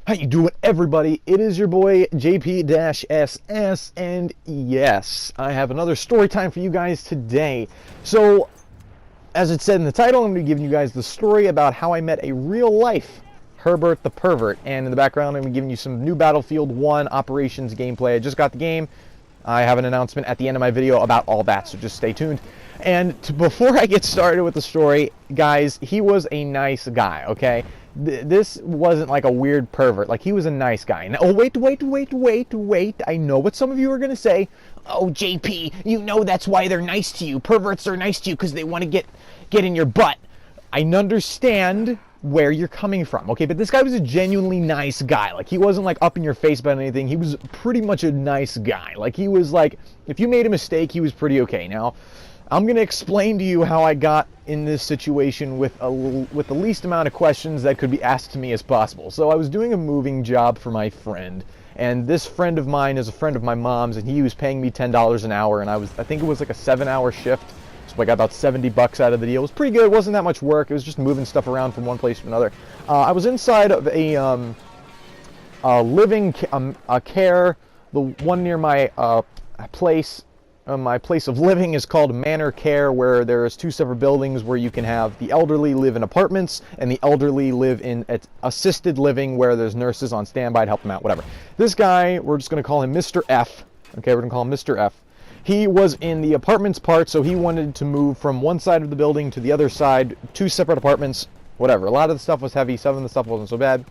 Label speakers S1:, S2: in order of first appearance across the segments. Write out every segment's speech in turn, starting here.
S1: How you doing, everybody? It is your boy JP-SS, and yes, I have another story time for you guys today. So, as it said in the title, I'm going to be giving you guys the story about how I met a real-life Herbert the Pervert, and in the background, I'm going to be giving you some new Battlefield 1 operations gameplay. I just got the game. I have an announcement at the end of my video about all that, so just stay tuned. And before I get started with the story, guys, he was a nice guy, okay? This wasn't like a weird pervert. Like, he was a nice guy. Now, oh, wait. I know what some of you are going to say. Oh, JP, you know that's why they're nice to you. Perverts are nice to you because they want to get in your butt. I understand where you're coming from, okay? But this guy was a genuinely nice guy. Like, he wasn't, like, up in your face about anything. He was pretty much a nice guy. Like, he was, like, if you made a mistake, he was pretty okay. Now, I'm going to explain to you how I got in this situation with the least amount of questions that could be asked to me as possible. So I was doing a moving job for my friend, and this friend of mine is a friend of my mom's, and he was paying me $10 an hour, and I think it was like a 7-hour shift, so I got about 70 bucks out of the deal. It was pretty good. It wasn't that much work. It was just moving stuff around from one place to another. I was inside of a living care, the one near my place. My place of living is called Manor Care, where there's two separate buildings where you can have the elderly live in apartments and the elderly live in assisted living where there's nurses on standby to help them out, whatever. This guy, we're just going to call him Mr. F. Okay, we're going to call him Mr. F. He was in the apartments part, so he wanted to move from one side of the building to the other side, two separate apartments, whatever. A lot of the stuff was heavy, some of the stuff wasn't so bad.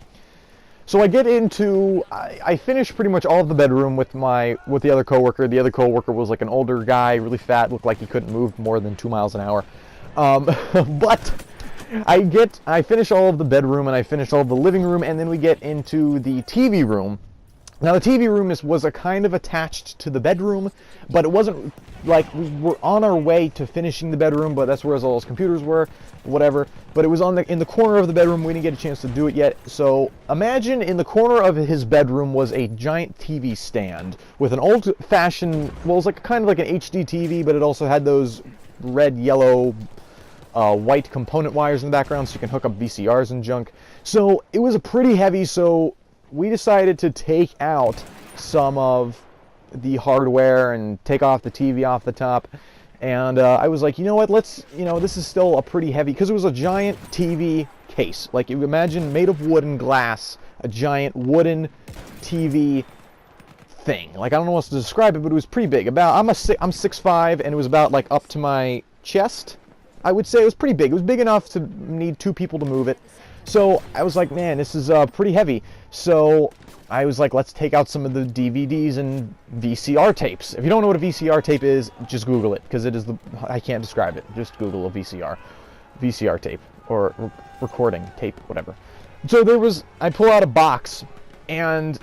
S1: So I get into, I finished pretty much all of the bedroom with the other coworker. The other coworker was like an older guy, really fat, looked like he couldn't move more than 2 miles an hour. But I finish all of the bedroom and I finish all of the living room, and then we get into the TV room. Now the TV room was a kind of attached to the bedroom, but it wasn't like we were on our way to finishing the bedroom, but that's where all those computers were, whatever. But it was in the corner of the bedroom. We didn't get a chance to do it yet. So imagine in the corner of his bedroom was a giant TV stand with an old-fashioned, well, it was like kind of like an HD TV, but it also had those red, yellow, white component wires in the background, so you can hook up VCRs and junk. So it was a pretty heavy. So we decided to take out some of the hardware and take off the TV off the top. And I was like, you know what, this is still a pretty heavy, because it was a giant TV case. Like, you imagine made of wood and glass, a giant wooden TV thing. Like, I don't know how else to describe it, but it was pretty big. I'm 6'5", and it was about like up to my chest. I would say it was pretty big. It was big enough to need two people to move it. So I was like, man, this is pretty heavy. So I was like, let's take out some of the DVDs and VCR tapes. If you don't know what a VCR tape is, just Google it, because I can't describe it. Just Google a VCR tape, or recording tape, whatever. So I pull out a box, and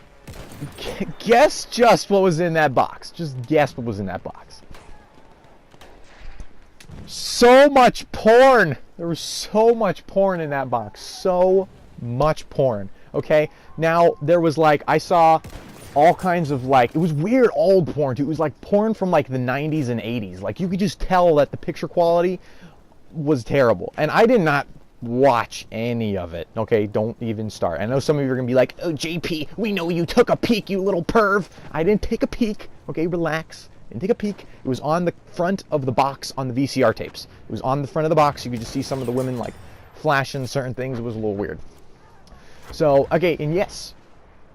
S1: guess just what was in that box. Just guess what was in that box. So much porn. There was so much porn in that box. So much porn. Okay? Now, there was like, I saw all kinds of like, it was weird old porn too. It was like porn from like the 90s and 80s. Like, you could just tell that the picture quality was terrible. And I did not watch any of it. Okay? Don't even start. I know some of you are going to be like, oh, JP, we know you took a peek, you little perv. I didn't take a peek. Okay? Relax. And take a peek. It was on the front of the box on the VCR tapes. It was on the front of the box. You could just see some of the women like flashing certain things. It was a little weird. So, okay, and yes.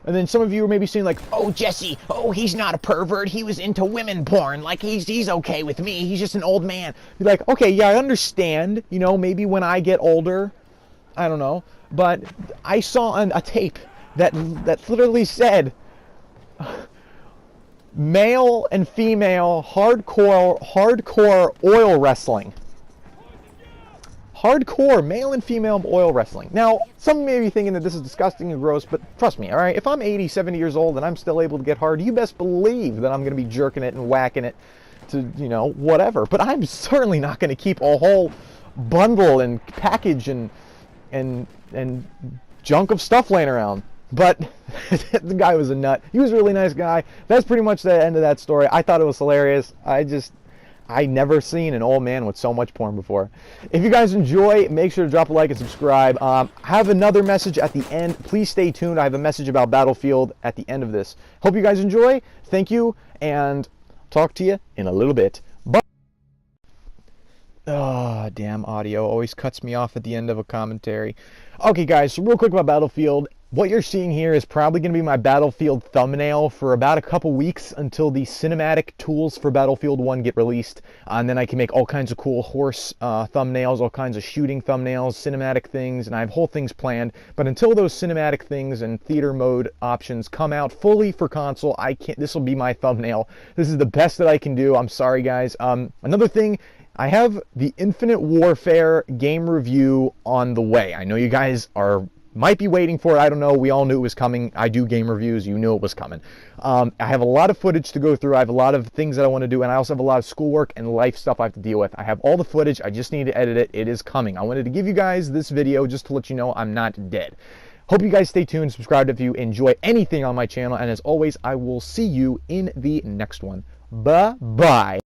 S1: And then some of you are maybe saying like, oh, Jesse, oh, he's not a pervert. He was into women porn. Like, he's okay with me. He's just an old man. Be like, okay, yeah, I understand. You know, maybe when I get older, I don't know. But I saw a tape that literally said, male and female hardcore oil wrestling. Hardcore male and female oil wrestling. Now, some may be thinking that this is disgusting and gross, but trust me, all right? If I'm 80, 70 years old and I'm still able to get hard, you best believe that I'm going to be jerking it and whacking it to, whatever. But I'm certainly not going to keep a whole bundle and package and junk of stuff laying around. But the guy was a nut. He was a really nice guy. That's pretty much the end of that story. I thought it was hilarious. I never seen an old man with so much porn before. If you guys enjoy, make sure to drop a like and subscribe. I have another message at the end. Please stay tuned. I have a message about Battlefield at the end of this. Hope you guys enjoy. Thank you, and talk to you in a little bit. Bye. Oh, damn audio always cuts me off at the end of a commentary. Okay, guys, so real quick about Battlefield. What you're seeing here is probably going to be my Battlefield thumbnail for about a couple weeks until the cinematic tools for Battlefield 1 get released. And then I can make all kinds of cool horse thumbnails, all kinds of shooting thumbnails, cinematic things, and I have whole things planned. But until those cinematic things and theater mode options come out fully for console, this will be my thumbnail. This is the best that I can do. I'm sorry, guys. Another thing, I have the Infinite Warfare game review on the way. I know you guys might be waiting for it. I don't know. We all knew it was coming. I do game reviews. You knew it was coming. I have a lot of footage to go through. I have a lot of things that I want to do, and I also have a lot of schoolwork and life stuff I have to deal with. I have all the footage. I just need to edit it. It is coming. I wanted to give you guys this video just to let you know I'm not dead. Hope you guys stay tuned. Subscribe if you enjoy anything on my channel, and as always, I will see you in the next one. Bye-bye.